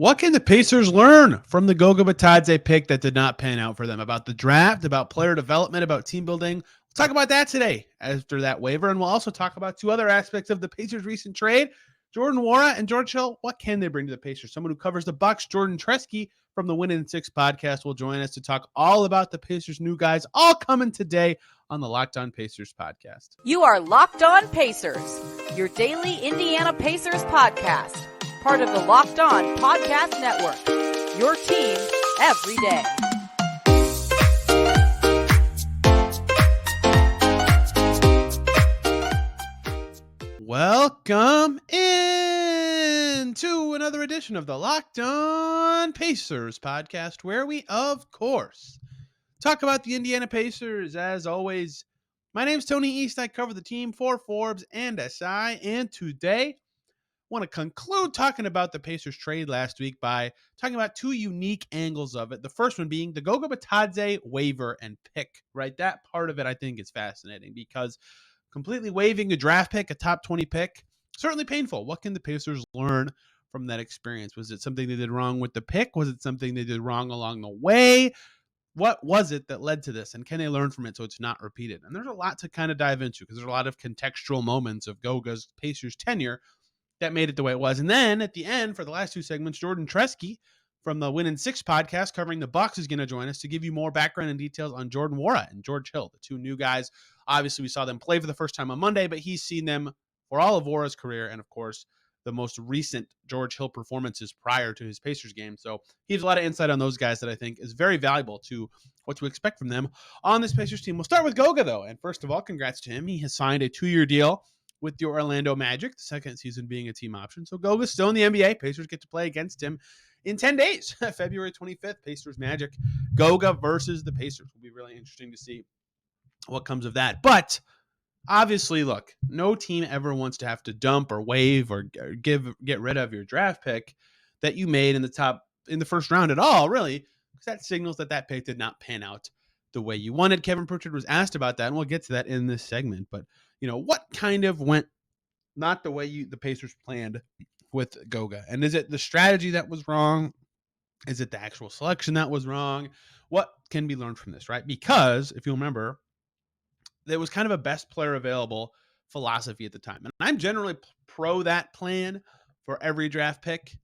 What can the Pacers learn from the Goga Bitadze pick that did not pan out for them? About the draft, about player development, about team building. We'll talk about that today after that waiver. And we'll also talk about two other aspects of the Pacers' recent trade. Jordan Nwora and George Hill, what can they bring to the Pacers? Someone who covers the Bucks, Jordan Treske from the Win in Six podcast, will join us to talk all about the Pacers' new guys, all coming today on the Locked On Pacers podcast. You are Locked On Pacers, your daily Indiana Pacers podcast. Part of the Locked On Podcast Network, your team every day. Welcome in to another edition of the Locked On Pacers podcast, where we, of course, talk about the Indiana Pacers. As always, my name's Tony East. I cover the team for Forbes and SI, and today want to conclude talking about the Pacers trade last week by talking about two unique angles of it. The first one being the Goga Bitadze waiver and pick, right? That part of it I think is fascinating because completely waiving a draft pick, a top 20 pick, certainly painful. What can the Pacers learn from that experience? Was it something they did wrong with the pick? Was it something they did wrong along the way? What was it that led to this? And can they learn from it so it's not repeated? And there's a lot to kind of dive into because there's a lot of contextual moments of Goga's Pacers tenure that made it the way it was. And then at the end, for the last two segments, Jordan Treske from the Win in Six podcast covering the Bucks is going to join us to give you more background and details on Jordan Nwora and George Hill, the two new guys. Obviously, we saw them play for the first time on Monday, but he's seen them for all of Nwora's career and, of course, the most recent George Hill performances prior to his Pacers game. So he has a lot of insight on those guys that I think is very valuable to what to expect from them on this Pacers team. We'll start with Goga, though. And first of all, congrats to him. He has signed a 2-year deal with the Orlando Magic, the second season being a team option. So Goga's still in the NBA. Pacers get to play against him in 10 days, February 25th, Pacers Magic. Goga versus the Pacers. Will be really interesting to see what comes of that. But obviously, look, no team ever wants to have to dump or waive or get rid of your draft pick that you made in the first round at all, really, because that signals that pick did not pan out the way you wanted. Kevin Pritchard was asked about that, and we'll get to that in this segment. But what kind of went not the way the Pacers planned with Goga? And is it the strategy that was wrong? Is it the actual selection that was wrong? What can be learned from this, right? Because if you remember, there was kind of a best player available philosophy at the time. And I'm generally pro that plan for every draft pick.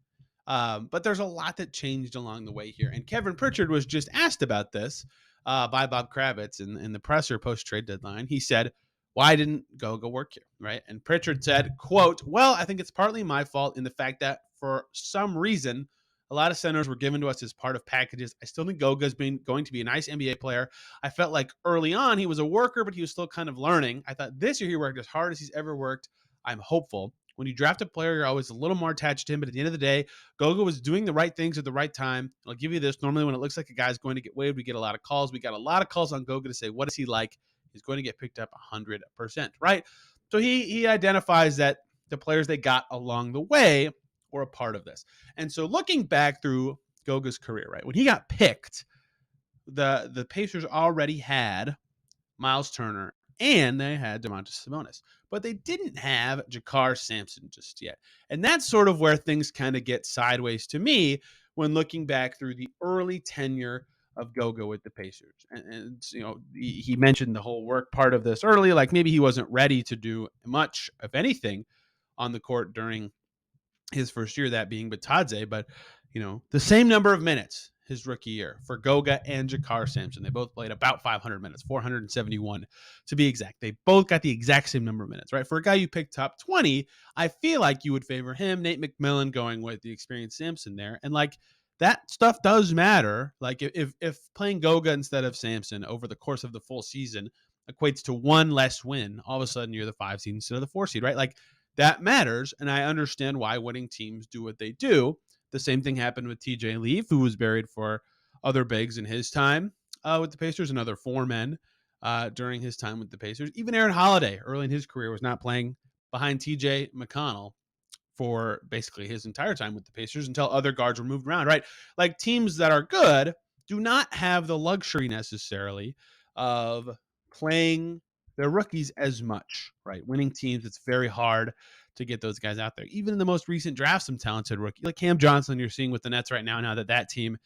But there's a lot that changed along the way here. And Kevin Pritchard was just asked about this by Bob Kravitz in the presser post-trade deadline. He said, why didn't Goga work here, right? And Pritchard said, quote, well, I think it's partly my fault in the fact that for some reason, a lot of centers were given to us as part of packages. I still think Goga's going to be a nice NBA player. I felt like early on he was a worker, but he was still kind of learning. I thought this year he worked as hard as he's ever worked. I'm hopeful. When you draft a player, you're always a little more attached to him. But at the end of the day, Goga was doing the right things at the right time. I'll give you this. Normally when it looks like a guy's going to get waived, we get a lot of calls. We got a lot of calls on Goga to say, what is he like? He's going to get picked up 100%, right? So he identifies that the players they got along the way were a part of this. And so looking back through Goga's career, right, when he got picked, the Pacers already had Miles Turner and they had Domantas Sabonis, but they didn't have Jakar Sampson just yet. And that's sort of where things kind of get sideways to me when looking back through the early tenure of Goga with the Pacers. And he mentioned the whole work part of this early, like maybe he wasn't ready to do much, if anything, on the court during his first year, that being Bitadze. But, the same number of minutes his rookie year for Goga and Jakar Sampson. They both played about 500 minutes, 471 to be exact. They both got the exact same number of minutes, right? For a guy you picked top 20, I feel like you would favor him. Nate McMillan going with the experienced Sampson there. And that stuff does matter. Like if playing Goga instead of Sampson over the course of the full season equates to one less win, all of a sudden you're the 5 seed instead of the 4 seed, right? Like that matters. And I understand why winning teams do what they do. The same thing happened with TJ Leaf, who was buried for other bigs in his time with the Pacers and other 4 men during his time with the Pacers. Even Aaron Holiday early in his career was not playing behind TJ McConnell for basically his entire time with the Pacers until other guards were moved around, right? Like teams that are good do not have the luxury necessarily of playing their rookies as much, right? Winning teams, it's very hard to get those guys out there. Even in the most recent draft, some talented rookie like Cam Johnson you're seeing with the Nets right now that team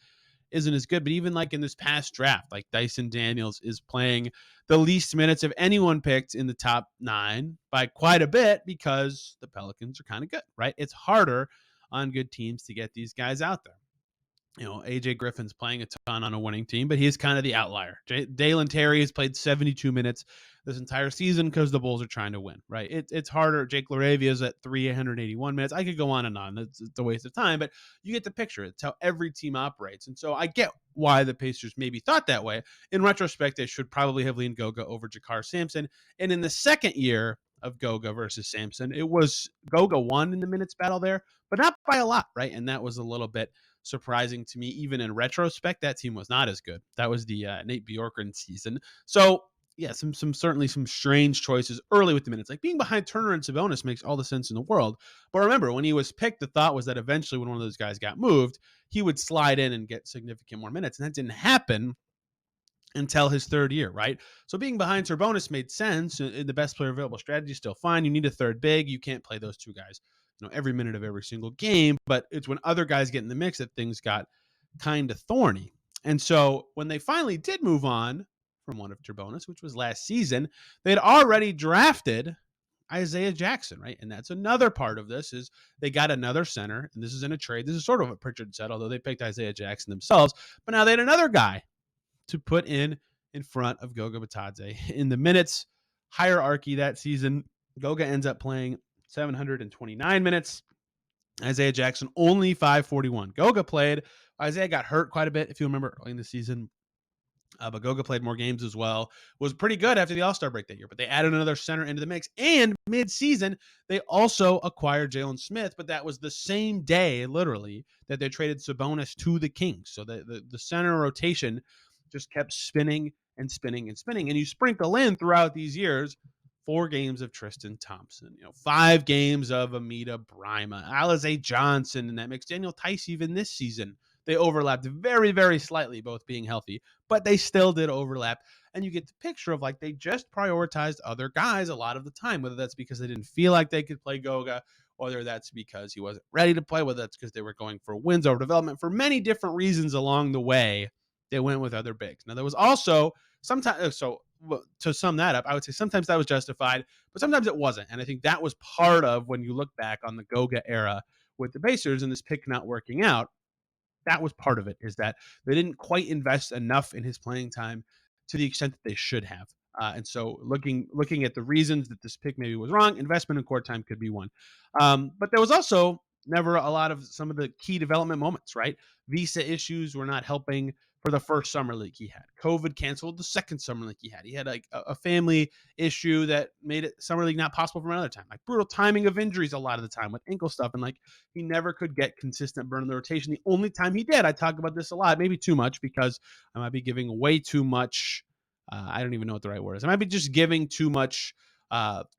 isn't as good. But even like in this past draft, like Dyson Daniels is playing the least minutes of anyone picked in the top 9 by quite a bit because the Pelicans are kind of good, right? It's harder on good teams to get these guys out there. AJ Griffin's playing a ton on a winning team, but he's kind of the outlier. Dalen Terry has played 72 minutes this entire season because the Bulls are trying to win, right? It's harder. Jake LaRavia is at 381 minutes. I could go on and on. It's a waste of time, but you get the picture. It's how every team operates. And so I get why the Pacers maybe thought that way. In retrospect, they should probably have leaned Goga over Jakar Sampson. And in the second year of Goga versus Sampson, it was Goga won in the minutes battle there, but not by a lot, right? And that was a little bit surprising to me. Even in retrospect, that team was not as good. That was the Nate Bjorkgren season. So yeah, certainly some strange choices early with the minutes. Like being behind Turner and Sabonis makes all the sense in the world. But remember, when he was picked, the thought was that eventually when one of those guys got moved, he would slide in and get significant more minutes. And that didn't happen until his third year, right? So being behind Sabonis made sense. The best player available strategy is still fine. You need a third big. You can't play those two guys, every minute of every single game. But it's when other guys get in the mix that things got kind of thorny. And so when they finally did move on from one of Sabonis, which was last season, they'd already drafted Isaiah Jackson, right? And that's another part of this is they got another center, and this is in a trade. This is sort of what Pritchard said, although they picked Isaiah Jackson themselves. But now they had another guy to put in front of Goga Bitadze. In the minutes hierarchy that season, Goga ends up playing 729 minutes. Isaiah Jackson only 541. Goga played. Isaiah got hurt quite a bit, if you remember, early in the season. But Goga played more games as well. Was pretty good after the All-Star break that year. But they added another center into the mix. And mid-season, they also acquired Jalen Smith. But that was the same day, literally, that they traded Sabonis to the Kings. So the center rotation just kept spinning and spinning and spinning. And you sprinkle in throughout these years 4 games of Tristan Thompson, 5 games of Amita Brima, Alize Johnson in that mix, Daniel Tice even this season. They overlapped very, very slightly, both being healthy, but they still did overlap. And you get the picture of like they just prioritized other guys a lot of the time, whether that's because they didn't feel like they could play Goga, whether that's because he wasn't ready to play, whether that's because they were going for wins over development. For many different reasons along the way, they went with other bigs. Now, there was also sometimes, to sum that up, I would say sometimes that was justified, but sometimes it wasn't. And I think that was part of when you look back on the Goga era with the Pacers and this pick not working out. That was part of it, is that they didn't quite invest enough in his playing time to the extent that they should have. And so looking at the reasons that this pick maybe was wrong, investment in court time could be one. But there was also never a lot of some of the key development moments, right? Visa issues were not helping for the first summer league he had. COVID canceled the second summer league he had. He had like a family issue that made it summer league not possible for another time. Like brutal timing of injuries a lot of the time with ankle stuff. And like he never could get consistent burn in the rotation. The only time he did, I talk about this a lot, maybe too much because I might be giving way too much. I don't even know what the right word is. I might be just giving too much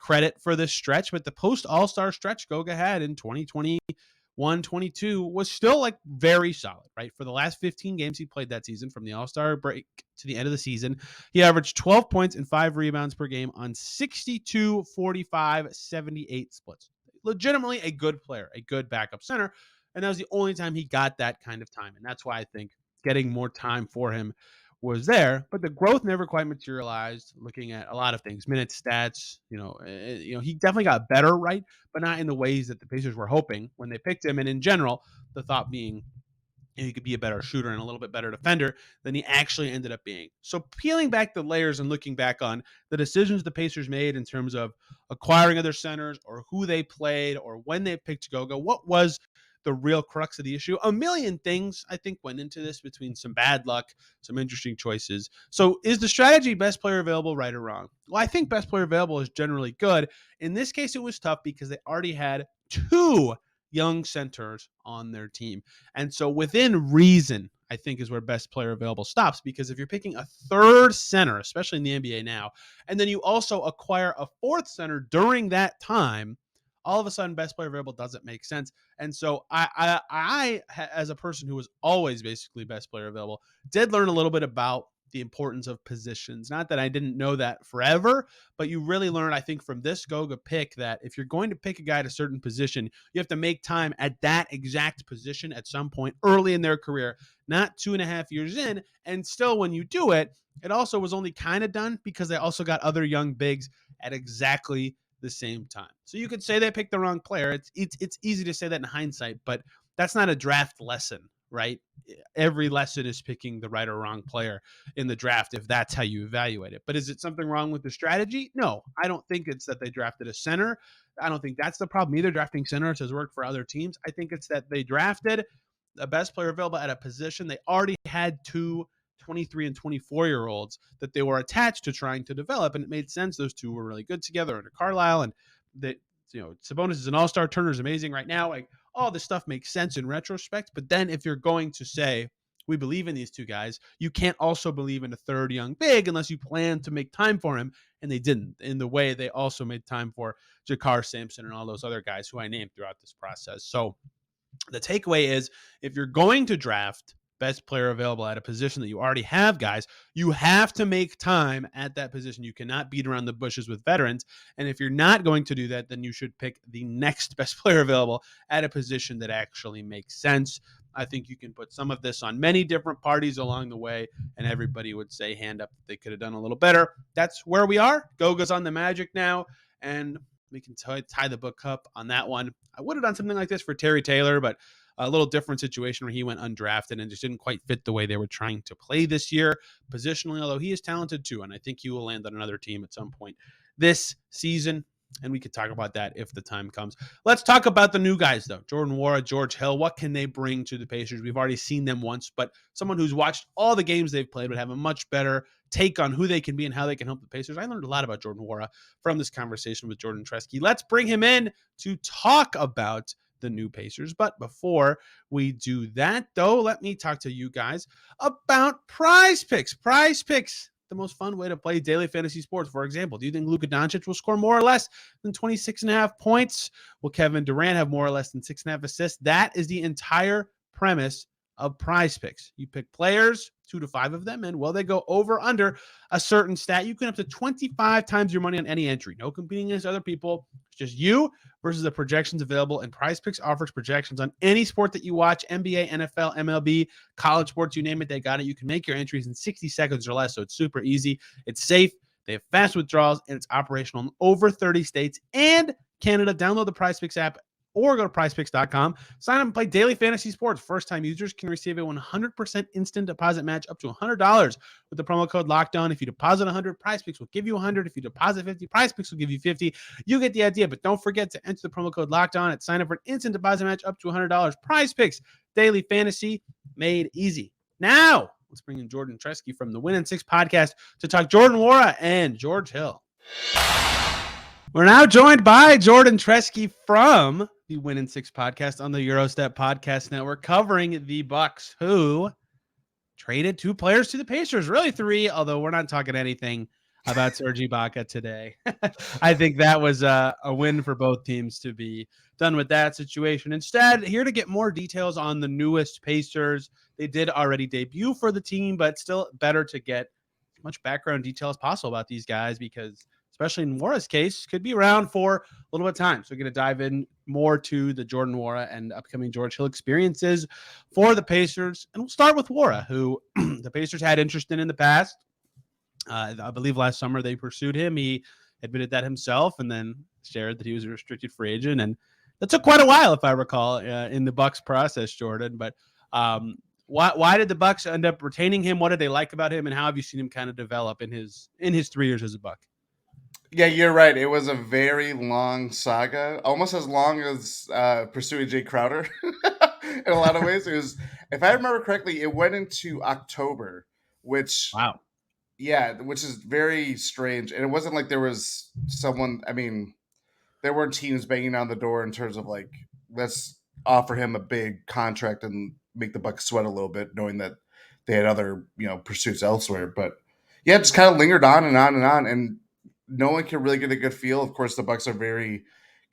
credit for this stretch, but the post All-Star stretch Goga had in 2021-22 was still like very solid, right? For the last 15 games he played that season, from the All-Star break to the end of the season, he averaged 12 points and 5 rebounds per game on 62, 45, 78 splits. Legitimately a good player, a good backup center. And that was the only time he got that kind of time. And that's why I think getting more time for him was there, but the growth never quite materialized. Looking at a lot of things, minutes, stats, he definitely got better, right? But not in the ways that the Pacers were hoping when they picked him. And in general, the thought being he could be a better shooter and a little bit better defender than he actually ended up being. So peeling back the layers and looking back on the decisions the Pacers made in terms of acquiring other centers or who they played or when they picked Goga, what was the real crux of the issue? A million things, I think, went into this, between some bad luck, some interesting choices. So is the strategy best player available, right or wrong? Well, I think best player available is generally good. In this case, it was tough because they already had 2 young centers on their team. And so within reason, I think, is where best player available stops, because if you're picking a third center, especially in the NBA now, and then you also acquire a 4th center during that time, all of a sudden best player available doesn't make sense. And so I as a person who was always basically best player available, did learn a little bit about the importance of positions. Not that I didn't know that forever, but you really learn, I think, from this Goga pick that if you're going to pick a guy at a certain position, you have to make time at that exact position at some point early in their career, not 2.5 years in. And still, when you do it, it also was only kind of done because they also got other young bigs at exactly the same time. So you could say they picked the wrong player. It's easy to say that in hindsight, but that's not a draft lesson, right? Every lesson is picking the right or wrong player in the draft if that's how you evaluate it. But is it something wrong with the strategy? No, I don't think it's that they drafted a center. I don't think that's the problem either. Drafting centers has worked for other teams. I think it's that they drafted the best player available at a position. They already had two 23 and 24-year-olds that they were attached to trying to develop, and it made sense. Those two were really good together under Carlisle, and that, Sabonis is an all-star. Turner's amazing right now. Like, all this stuff makes sense in retrospect. But then if you're going to say we believe in these two guys, you can't also believe in a third young big unless you plan to make time for him. And they didn't, in the way they also made time for Jakar Sampson and all those other guys who I named throughout this process. So the takeaway is, if you're going to draft best player available at a position that you already have guys, you have to make time at that position. You cannot beat around the bushes with veterans. And if you're not going to do that, then you should pick the next best player available at a position that actually makes sense. I think you can put some of this on many different parties along the way, and everybody would say hand up they could have done a little better. That's where we are. Goga's on the Magic now, and we can tie the book up on that one. I would have done something like this for Terry Taylor, but a little different situation where he went undrafted and just didn't quite fit the way they were trying to play this year positionally, although he is talented too. And I think he will land on another team at some point this season. And we could talk about that if the time comes. Let's talk about the new guys, though. Jordan Nwora, George Hill. What can they bring to the Pacers? We've already seen them once, but someone who's watched all the games they've played would have a much better take on who they can be and how they can help the Pacers. I learned a lot about Jordan Nwora from this conversation with Jordan Treske. Let's bring him in to talk about the new Pacers. But before we do that, though, let me talk to you guys about PrizePicks. PrizePicks, the most fun way to play daily fantasy sports. For example, do you think Luka Doncic will score more or less than 26.5 points? Will Kevin Durant have more or less than 6.5 assists? That is the entire premise of PrizePicks. You pick players, 2 to 5 of them, and will they go over under a certain stat? You can up to 25 times your money on any entry. No competing against other people. It's just you versus the projections available. And PrizePicks offers projections on any sport that you watch: NBA, NFL, MLB, college sports, you name it, they got it. You can make your entries in 60 seconds or less, so it's super easy. It's safe. They have fast withdrawals, and it's operational in over 30 states and Canada. Download the PrizePicks app or go to prizepicks.com. Sign up and play daily fantasy sports. First-time users can receive a 100% instant deposit match up to $100 with the promo code LOCKEDON. If you deposit 100, PrizePicks will give you 100. If you deposit 50, PrizePicks will give you 50. You get the idea, but don't forget to enter the promo code LOCKEDON and sign up for an instant deposit match up to $100. PrizePicks, daily fantasy made easy. Now, let's bring in Jordan Treske from the Win in 6 podcast to talk Jordan Nwora and George Hill. We're now joined by Jordan Treske from the Win in 6 podcast on the Eurostep Podcast Network, covering the Bucks, who traded 2 players to the Pacers, really 3, although we're not talking anything about Serge Ibaka today. I think that was a win for both teams to be done with that situation. Instead, here to get more details on the newest Pacers. They did already debut for the team, but still better to get as much background detail as possible about these guys, because especially in Nwora's case, could be around for a little bit of time. So we're going to dive in more to the Jordan Nwora and upcoming George Hill experiences for the Pacers. And we'll start with Nwora, who the Pacers had interest in the past. I believe last summer they pursued him. He admitted that himself and then shared that he was a restricted free agent. And that took quite a while, if I recall, in the Bucks process, Jordan. But why did the Bucks end up retaining him? What did they like about him? And how have you seen him kind of develop in his 3 years as a Buck? Yeah, you're right. It was a very long saga, almost as long as pursuing Jay Crowder. In a lot of ways, it was. If I remember correctly, it went into October, which Wow. yeah, which is very strange. And it wasn't like there was someone. I mean, there weren't teams banging on the door in terms of like, let's offer him a big contract and make the Bucks sweat a little bit, knowing that they had other pursuits elsewhere. But yeah, it just kind of lingered on and on and on, and no one can really get a good feel. Of course, the Bucks are very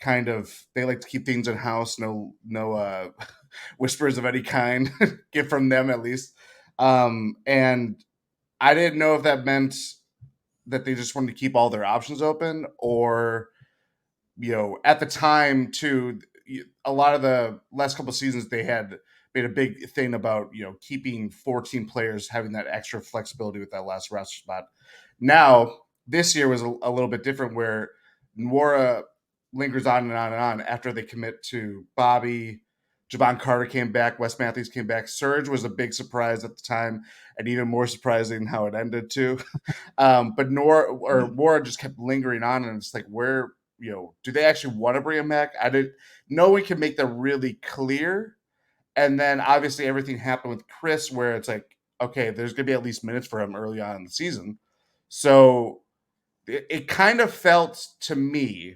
kind of, they like to keep things in house. No whispers of any kind get from them, at least. And I didn't know if that meant that they just wanted to keep all their options open, or at the time too, a lot of the last couple of seasons they had made a big thing about keeping 14 players, having that extra flexibility with that last roster spot. Now this year was a little bit different, where Nwora lingers on and on and on after they commit to Bobby. Javon Carter came back. Wes Matthews came back. Surge was a big surprise at the time, and even more surprising how it ended too. But Nwora just kept lingering on, and it's like, where do they actually want to bring him back? I didn't. No one can make that really clear. And then obviously everything happened with Chris, where it's like, okay, there's going to be at least minutes for him early on in the season. So it kind of felt to me,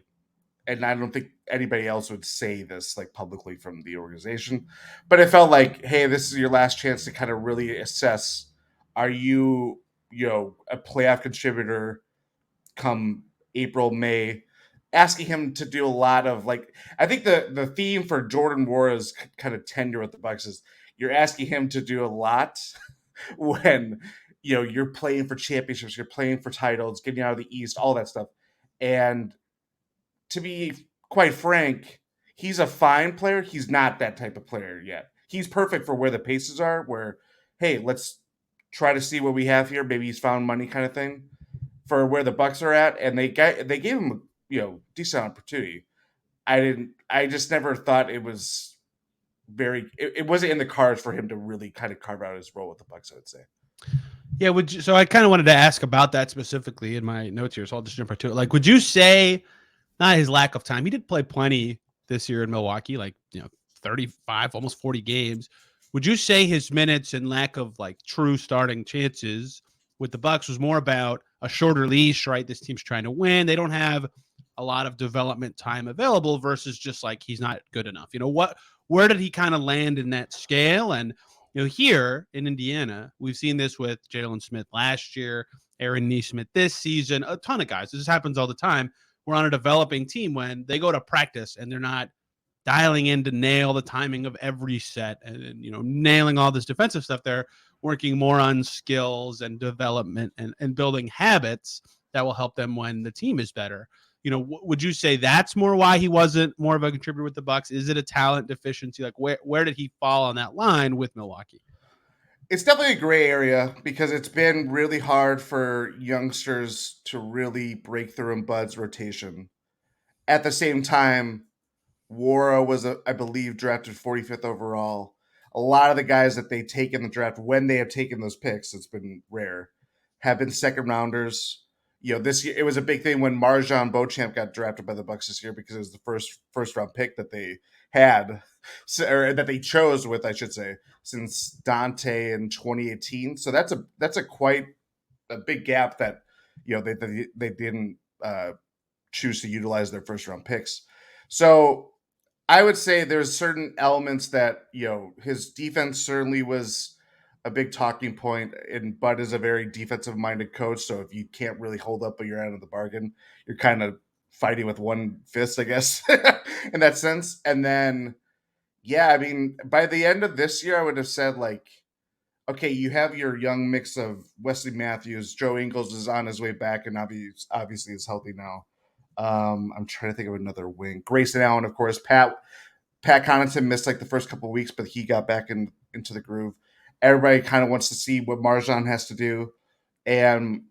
and I don't think anybody else would say this like publicly from the organization, but it felt like, hey, this is your last chance to kind of really assess: are you, a playoff contributor come April, May? Asking him to do a lot of, like, I think the theme for Jordan Nwora's kind of tenure with the Bucks is you're asking him to do a lot when you're playing for championships, you're playing for titles, getting out of the East, all that stuff. And to be quite frank, he's a fine player. He's not that type of player yet. He's perfect for where the Pacers are, where, hey, let's try to see what we have here. Maybe he's found money kind of thing for where the Bucks are at, and they gave him decent opportunity. I just never thought it was it wasn't in the cards for him to really kind of carve out his role with the Bucks, I would say. Yeah, so I kind of wanted to ask about that specifically in my notes here, so I'll just jump right to it. Like, would you say, not his lack of time, he did play plenty this year in Milwaukee, like 35, almost 40 games. Would you say his minutes and lack of like true starting chances with the Bucks was more about a shorter leash, right? This team's trying to win. They don't have a lot of development time available versus just like he's not good enough. Where did he kind of land in that scale? And here in Indiana, we've seen this with Jalen Smith last year, Aaron Nesmith this season, a ton of guys. This happens all the time. We're on a developing team when they go to practice and they're not dialing in to nail the timing of every set and nailing all this defensive stuff. They're working more on skills and development and building habits that will help them when the team is better. Would you say that's more why he wasn't more of a contributor with the Bucks? Is it a talent deficiency? Like, where did he fall on that line with Milwaukee? It's definitely a gray area because it's been really hard for youngsters to really break through in Bud's rotation. At the same time, Nwora was, I believe, drafted 45th overall. A lot of the guys that they take in the draft, when they have taken those picks, it's been rare, have been second rounders. This year it was a big thing when Marjan Beauchamp got drafted by the Bucks this year, because it was the first round pick that they had, or that they chose with, I should say, since Dante in 2018. So that's a quite a big gap that they didn't choose to utilize their first round picks. So I would say there's certain elements that, his defense certainly was a big talking point, and Bud is a very defensive minded coach. So if you can't really hold up your end of the bargain, you're kind of fighting with one fist, I guess, in that sense. And then, yeah, I mean, by the end of this year, I would have said, like, okay, you have your young mix of Wesley Matthews. Joe Ingles is on his way back and obviously is healthy now. I'm trying to think of another wing. Grayson Allen, of course. Pat Connaughton missed like the first couple of weeks, but he got back into the groove. Everybody kind of wants to see what Marjan has to do, and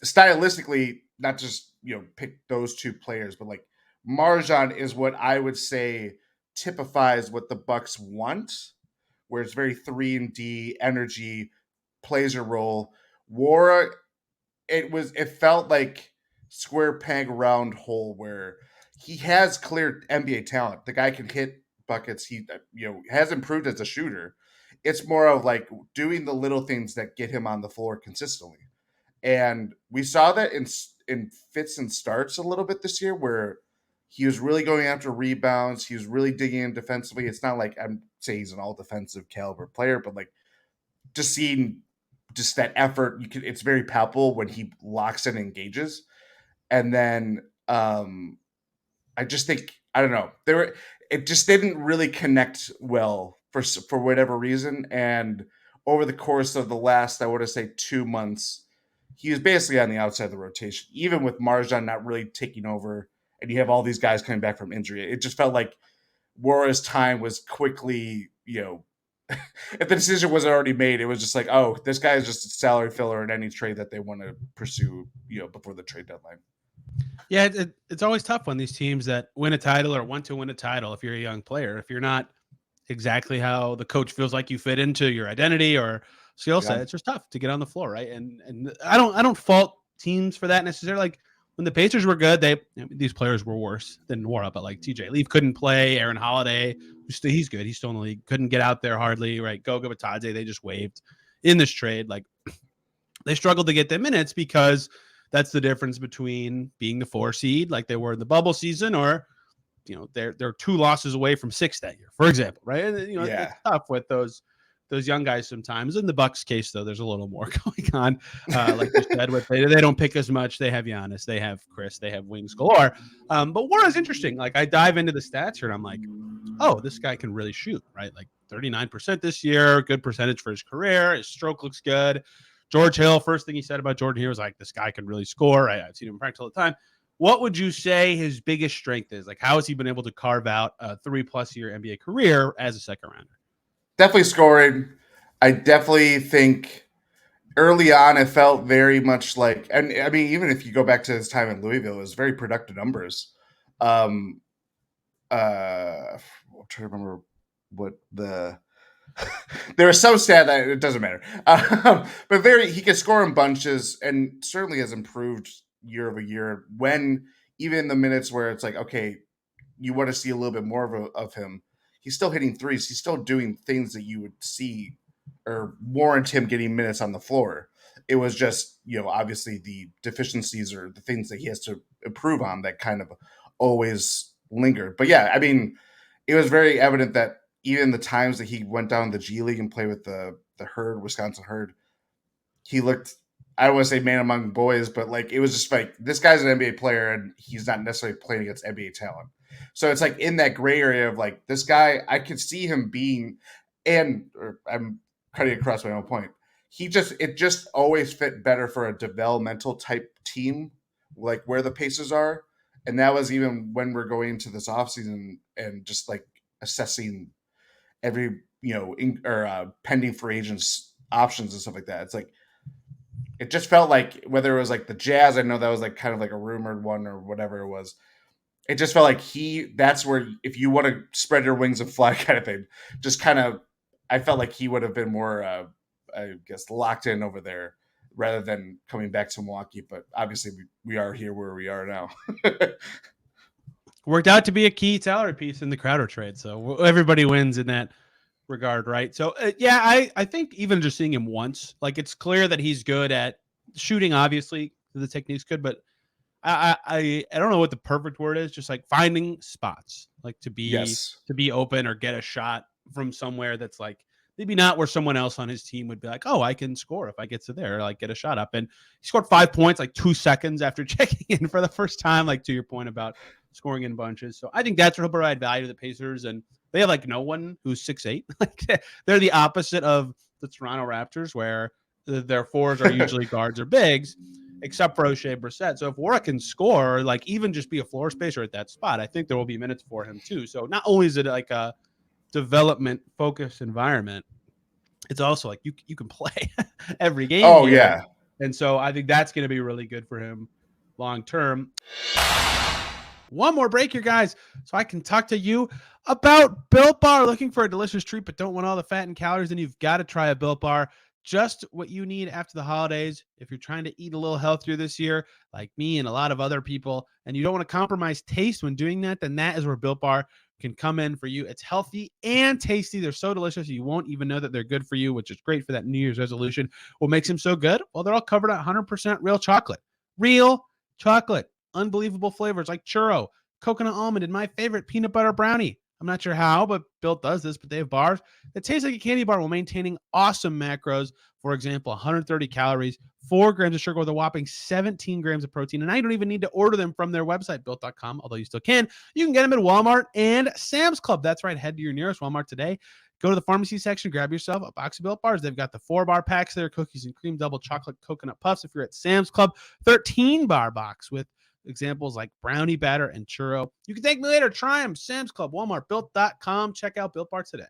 stylistically, not just pick those two players, but like Marjan is what I would say typifies what the Bucks want, where it's very 3-and-D energy, plays a role. Nwora, it felt like square peg round hole, where he has clear NBA talent. The guy can hit buckets. He has improved as a shooter. It's more of like doing the little things that get him on the floor consistently. And we saw that in fits and starts a little bit this year, where he was really going after rebounds. He was really digging in defensively. It's not like I'm saying he's an all defensive caliber player, but like just seeing just that effort, it's very palpable when he locks in and engages. And then I just think, I don't know, it just didn't really connect well for whatever reason. And over the course of the last, I want to say 2 months, he was basically on the outside of the rotation, even with Marjan not really taking over, and you have all these guys coming back from injury. It just felt like Nwora's time was quickly, if the decision wasn't already made, it was just like, oh, this guy is just a salary filler in any trade that they want to pursue, before the trade deadline. Yeah, it's always tough when these teams that win a title or want to win a title, if you're a young player, if you're not exactly how the coach feels like you fit into your identity or skill set, Yeah. it's just tough to get on the floor, right? And I don't fault teams for that necessarily. Like when the Pacers were good, these players were worse than Nwora, but like TJ Leaf couldn't play, Aaron Holiday, he's good, he's still in the league, couldn't get out there hardly, right? Goga Bitadze, they just waived in this trade. Like they struggled to get their minutes because that's the difference between being the 4 seed like they were in the bubble season, or they're 2 losses away from 6 that year, for example, right? And Yeah. it's tough with those young guys sometimes. In the Bucks case, though, there's a little more going on. Like you said, with they don't pick as much. They have Giannis, they have Chris, they have wings galore. But Nwora's interesting. Like I dive into the stats here, and I'm like, oh, this guy can really shoot, right? Like 39% this year, good percentage for his career. His stroke looks good. George Hill, first thing he said about Jordan here was like, this guy can really score. I've seen him in practice all the time. What would you say his biggest strength is? Like, how has he been able to carve out a 3+ year NBA career as a second rounder? Definitely scoring. I definitely think early on it felt very much like, and I mean, even if you go back to his time in Louisville, it was very productive numbers. I'm trying to remember what the there was some stat that it doesn't matter, but he can score in bunches, and certainly has improved year over year. When even the minutes where it's like, okay, you want to see a little bit more of him, he's still hitting threes. He's still doing things that you would see or warrant him getting minutes on the floor. It was just, obviously the deficiencies or the things that he has to improve on that kind of always lingered. But yeah, I mean, it was very evident that even the times that he went down the G League and played with the Herd, Wisconsin Herd, he looked, I don't want to say man among boys, but like it was just like, this guy's an NBA player and he's not necessarily playing against NBA talent. So it's like in that gray area of like, this guy, I could see him being, I'm cutting across my own point. It just always fit better for a developmental type team, like where the Pacers are. And that was even when we're going into this offseason and just like assessing every, pending free agents options and stuff like that. It's like, it just felt like whether it was like the Jazz, I know that was like kind of like a rumored one or whatever it was. It just felt like that's where, if you want to spread your wings and fly kind of thing, just kind of, I felt like he would have been more, I guess, locked in over there rather than coming back to Milwaukee. But obviously we are here where we are now. Worked out to be a key salary piece in the Crowder trade. So everybody wins in that regard, right? So yeah, I think even just seeing him once, like it's clear that he's good at shooting. Obviously, the technique's good, but I don't know what the perfect word is. Just like finding spots, like to be open or get a shot from somewhere that's like maybe not where someone else on his team would be like, oh, I can score if I get to there, like get a shot up. And he scored 5 points like 2 seconds after checking in for the first time. Like to your point about scoring in bunches. So I think that's what will provide value to the Pacers, and they have like no one who's 6'8". Like they're the opposite of the Toronto Raptors, where their fours are usually guards or bigs, except for O'Shea Brissett. So if Nwora can score, like even just be a floor spacer at that spot, I think there will be minutes for him too. So not only is it like a development focused environment, it's also like you can play every game. Oh here. yeah. And so I think that's going to be really good for him long term. One more break here, guys, so I can talk to you about Built Bar. Looking for a delicious treat but don't want all the fat and calories, then you've got to try a Built Bar. Just what you need after the holidays. If you're trying to eat a little healthier this year, like me and a lot of other people, and you don't want to compromise taste when doing that, then that is where Built Bar can come in for you. It's healthy and tasty. They're so delicious you won't even know that they're good for you, which is great for that New Year's resolution. What makes them so good? Well, they're all covered in 100% real chocolate. Real chocolate. Unbelievable flavors like churro, coconut almond, and my favorite, peanut butter brownie. I'm not sure how, but Built does this, but they have bars that taste like a candy bar while maintaining awesome macros. For example, 130 calories, 4 grams of sugar with a whopping 17 grams of protein. And I don't even need to order them from their website, built.com, although you still can. You can get them at Walmart and Sam's Club. That's right. Head to your nearest Walmart today. go to the pharmacy section, grab yourself a box of Built Bars. They've got the 4-bar packs there, cookies and cream, double chocolate coconut puffs. If you're at Sam's Club, 13-bar box with examples like brownie batter and churro. You can thank me later. Try them. Sam's Club, Walmart, Built.com. Check out Built Bar today.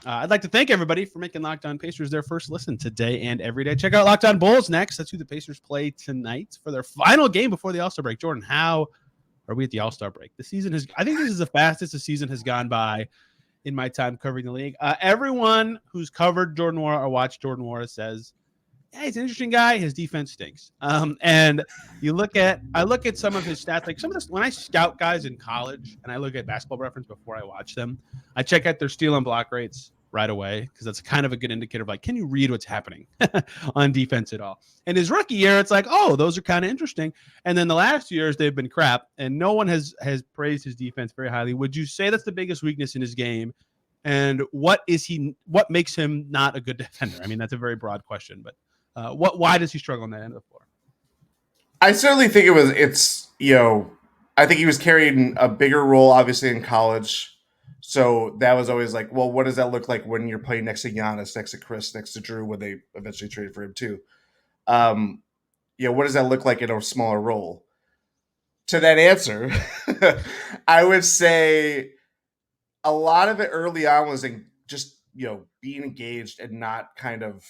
I'd like to thank everybody for making Locked On Pacers their first listen today and every day. Check out Locked On Bulls next. That's who the Pacers play tonight for their final game before the All-Star break. Jordan, how are we at the All-Star break? The season I think this is the fastest the season has gone by in my time covering the league. Everyone who's covered Jordan Nwora or watched Jordan Nwora says, yeah, he's an interesting guy. His defense stinks. And I look at some of his stats, like some of this, when I scout guys in college and I look at Basketball Reference before I watch them, I check out their steal and block rates right away, because that's kind of a good indicator of like, can you read what's happening on defense at all? And his rookie year, it's like, oh, those are kind of interesting. And then the last years, they've been crap, and no one has praised his defense very highly. Would you say that's the biggest weakness in his game? And what makes him not a good defender? I mean, that's a very broad question, but why does he struggle on that end of the floor? I certainly think I think he was carrying a bigger role, obviously, in college. So that was always like, well, what does that look like when you're playing next to Giannis, next to Chris, next to Drew, when they eventually traded for him too? What does that look like in a smaller role? To that answer, I would say a lot of it early on was just being engaged and not kind of.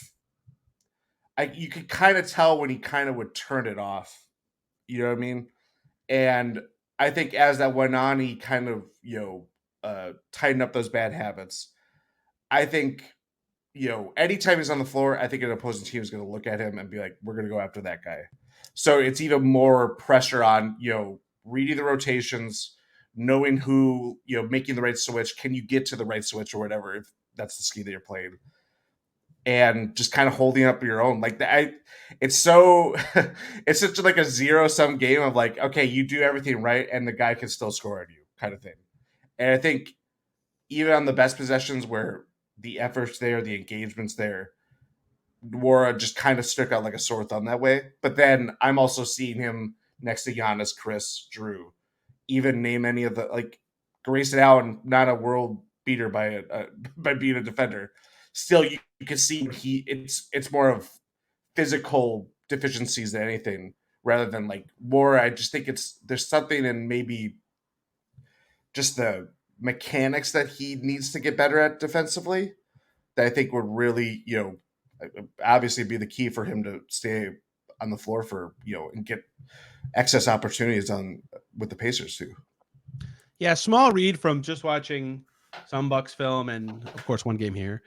You could kind of tell when he kind of would turn it off. You know what I mean? And I think as that went on, he kind of tighten up those bad habits. I think, anytime he's on the floor, I think an opposing team is going to look at him and be like, we're going to go after that guy. So it's even more pressure on, reading the rotations, knowing who, making the right switch. Can you get to the right switch or whatever, if that's the scheme that you're playing? And just kind of holding up your own. Like it's so, it's such like a 0-sum game of like, okay, you do everything right and the guy can still score on you kind of thing. And I think even on the best possessions where the effort's there, the engagement's there, Nwora just kind of stuck out like a sore thumb that way. But then I'm also seeing him next to Giannis, Chris, Drew, even name any of the, like, Grayson Allen, not a world beater by being a defender. Still, you can see it's more of physical deficiencies than anything, rather than like more. I just think there's something in maybe just the mechanics that he needs to get better at defensively that I think would really, obviously be the key for him to stay on the floor for, and get excess opportunities with the Pacers too. Yeah, small read from just watching some Bucks film and of course one game here.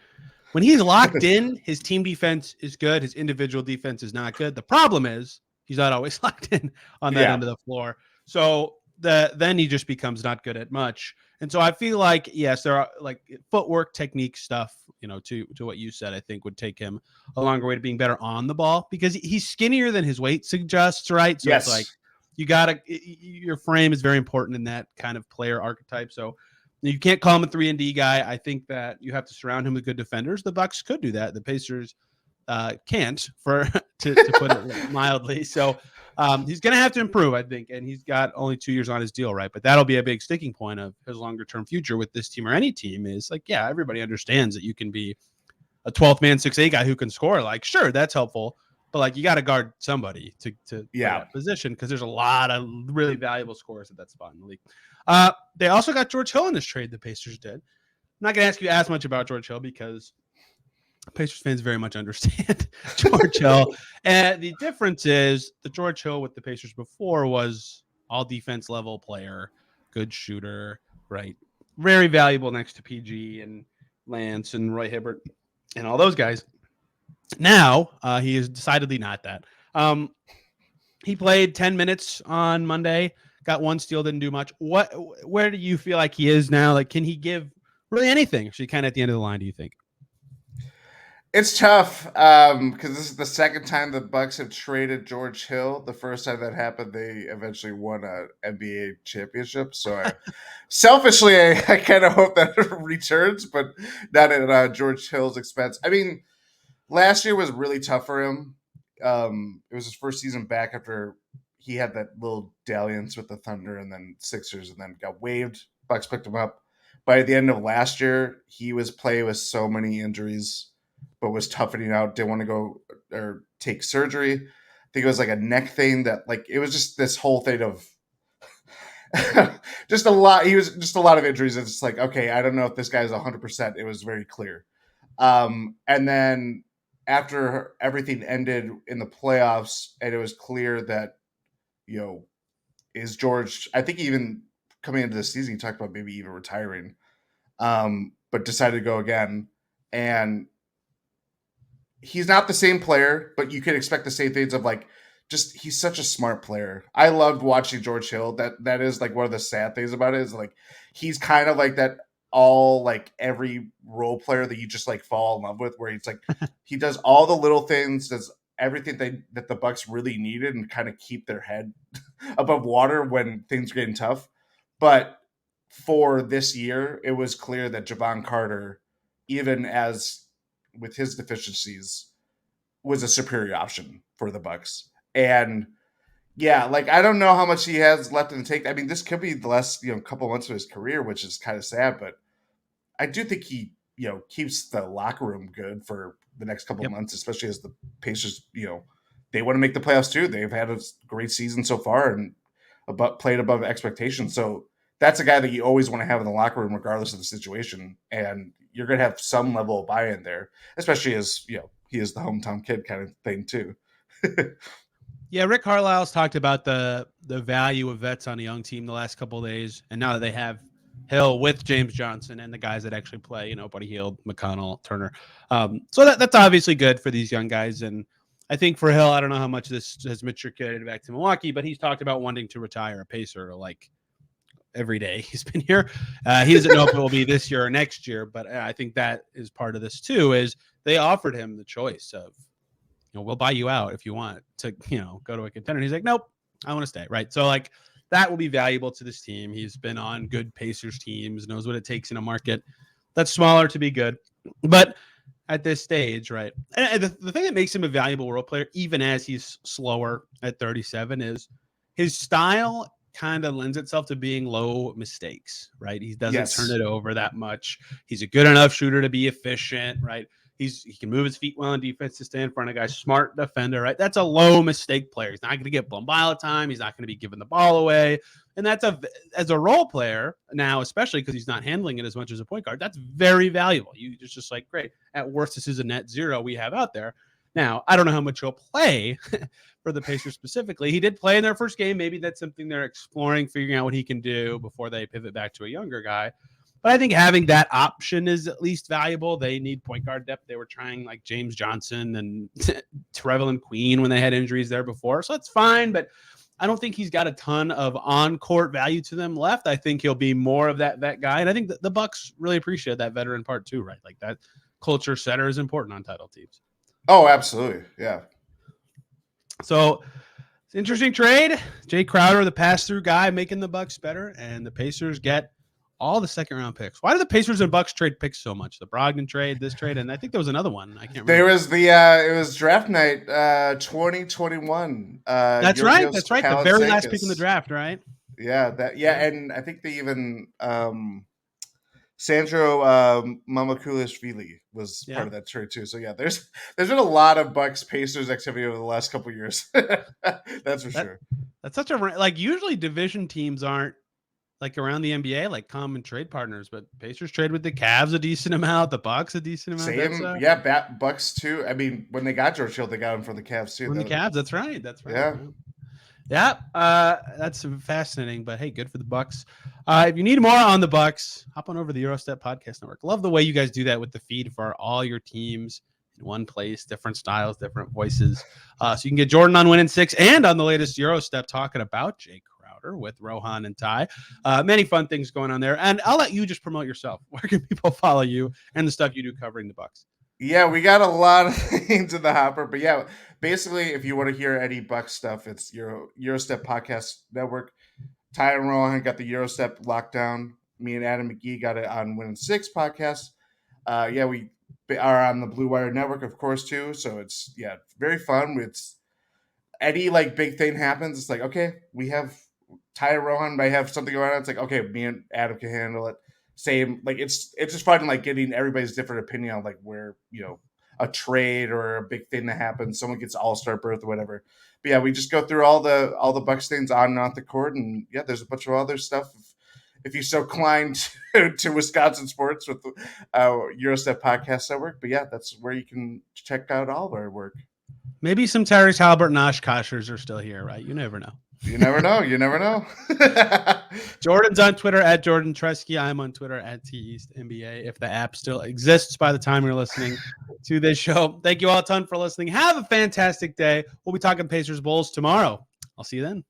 When he's locked in, his team defense is good. His individual defense is not good. The problem is he's not always locked in on that end of the floor. So then he just becomes not good at much. And so I feel like, yes, there are like footwork, technique stuff, to what you said, I think would take him a longer way to being better on the ball, because he's skinnier than his weight suggests, right? So It's like your frame is very important in that kind of player archetype. So you can't call him a 3-and-D guy. I think that you have to surround him with good defenders. The Bucks could do that. The Pacers can't, to put it mildly. So he's going to have to improve, I think. And he's got only 2 years on his deal, right? But that'll be a big sticking point of his longer-term future with this team or any team is like, yeah, everybody understands that you can be a 12th man 6'8" guy who can score. Like, sure, that's helpful. But like, you got to guard somebody to play that position, because there's a lot of really valuable scorers at that spot in the league. They also got George Hill in this trade. The Pacers did. I'm not going to ask you as much about George Hill because Pacers fans very much understand George Hill. And the difference is the George Hill with the Pacers before was all defense level player, good shooter, right? Very valuable next to PG and Lance and Roy Hibbert and all those guys. Now he is decidedly not that. He played 10 minutes on Monday, got one steal, didn't do much. Where do you feel like he is now? Like, can he give really anything? Actually, kind of at the end of the line, do you think? It's tough because this is the second time the Bucks have traded George Hill. The first time that happened, they eventually won an NBA championship. So selfishly, I kind of hope that returns, but not at George Hill's expense. I mean, last year was really tough for him. It was his first season back after he had that little dalliance with the Thunder and then Sixers and then got waived. Bucks picked him up. By the end of last year, he was playing with so many injuries, but was toughening out. Didn't want to go or take surgery. I think it was like a neck thing that like it was just this whole thing of just a lot. He was just a lot of injuries. It's just like, okay, I don't know if this guy's 100%. It was very clear. And then after everything ended in the playoffs, and it was clear that, is George, I think even coming into the season, he talked about maybe even retiring, but decided to go again. And he's not the same player, but you could expect the same things of like, just he's such a smart player. I loved watching George Hill. That is like one of the sad things about it is like he's kind of like that all like every role player that you just like fall in love with, where he's like he does all the little things, does everything that the Bucks really needed and kind of keep their head above water when things are getting tough. But for this year, it was clear that Javon Carter, even as with his deficiencies, was a superior option for the Bucks. And yeah, like I don't know how much he has left in the tank. I mean, this could be the last couple months of his career, which is kind of sad. But I do think he keeps the locker room good for the next couple of Yep. months, especially as the Pacers they want to make the playoffs too. They've had a great season so far and played above expectations. So that's a guy that you always want to have in the locker room, regardless of the situation. And you're going to have some level of buy-in there, especially as he is the hometown kid kind of thing too. Yeah, Rick Carlisle's talked about the value of vets on a young team the last couple of days, and now that they have Hill with James Johnson and the guys that actually play, Buddy Hield, McConnell, Turner, so that's obviously good for these young guys. And I think for Hill, I don't know how much this has matriculated back to Milwaukee, but he's talked about wanting to retire a Pacer like every day he's been here. He doesn't know if it will be this year or next year, but I think that is part of this too. Is they offered him the choice of, we'll buy you out if you want to, go to a contender. And he's like, nope, I want to stay. Right. So like that will be valuable to this team. He's been on good Pacers teams, knows what it takes in a market that's smaller to be good. But at this stage, right. And the thing that makes him a valuable role player, even as he's slower at 37, is his style kind of lends itself to being low mistakes, right? He doesn't turn it over that much. He's a good enough shooter to be efficient, right? He can move his feet well in defense to stay in front of guys. Smart defender, right? That's a low mistake player. He's not going to get blown by all the time. He's not going to be giving the ball away. And that's as a role player now, especially because he's not handling it as much as a point guard. That's very valuable. You just like, great. At worst, this is a net zero we have out there. Now, I don't know how much he'll play for the Pacers specifically. He did play in their first game. Maybe that's something they're exploring, figuring out what he can do before they pivot back to a younger guy. But I think having that option is at least valuable. They need point guard depth. They were trying like James Johnson and Trevelyan Queen when they had injuries there before. So that's fine, but I don't think he's got a ton of on-court value to them left. I think he'll be more of that vet guy. And I think the Bucks really appreciate that veteran part too, right? Like that culture setter is important on title teams. Oh, absolutely. Yeah. So it's an interesting trade. Jay Crowder, the pass-through guy, making the Bucks better, and the Pacers get all the second-round picks. Why do the Pacers and Bucks trade picks so much? The Brogdon trade, this trade, and I think there was another one. I can't remember. There was it was draft night 2021. That's right. That's right. The very last pick in the draft, right? Yeah, and I think they even Sandro Mamakulishvili was part of that trade too. So yeah, there's been a lot of Bucks Pacers activity over the last couple of years. That's for sure. That's such a usually division teams aren't like around the NBA like common trade partners, but Pacers trade with the Cavs a decent amount, the Bucks a decent amount. Same, Bucks too. I mean, when they got George Hill, they got him from the Cavs too. From the Cavs, that's right. Yeah. Yeah, that's fascinating. But hey, good for the Bucks. If you need more on the Bucks, hop on over to the Eurostep Podcast Network. Love the way you guys do that with the feed for all your teams in one place, different styles, different voices. So you can get Jordan on Win in 6 and on the latest Eurostep talking about Jay Crowder with Rohan and Ty. Many fun things going on there. And I'll let you just promote yourself. Where can people follow you and the stuff you do covering the Bucks? Yeah, we got a lot of things in the hopper, but yeah, basically, if you want to hear any Bucks stuff, it's Eurostep Podcast Network. Ty and Rohan got the Eurostep lockdown. Me and Adam McGee got it on Win in 6 podcast. Yeah, we are on the Blue Wire Network, of course, too. So it's very fun. It's any like big thing happens. It's like, okay, we have Ty and Rohan might have something going on. It's like, okay, me and Adam can handle it. same. Like it's just fun, like getting everybody's different opinion on like where a trade or a big thing that happens, someone gets all-star berth or whatever. But yeah, we just go through all the Bucks things on and off the court, and yeah, there's a bunch of other stuff. If you're so inclined to Wisconsin sports with Eurostep Podcast Network, but yeah, that's where you can check out all of our work. Maybe some Tyrese Halliburton Oshkoshers are still here, right? You never know. You never know. You never know. Jordan's on Twitter at Jordan Treske. I'm on Twitter at TEastNBA. If the app still exists by the time you're listening to this show. Thank you all a ton for listening. Have a fantastic day. We'll be talking Pacers Bulls tomorrow. I'll see you then.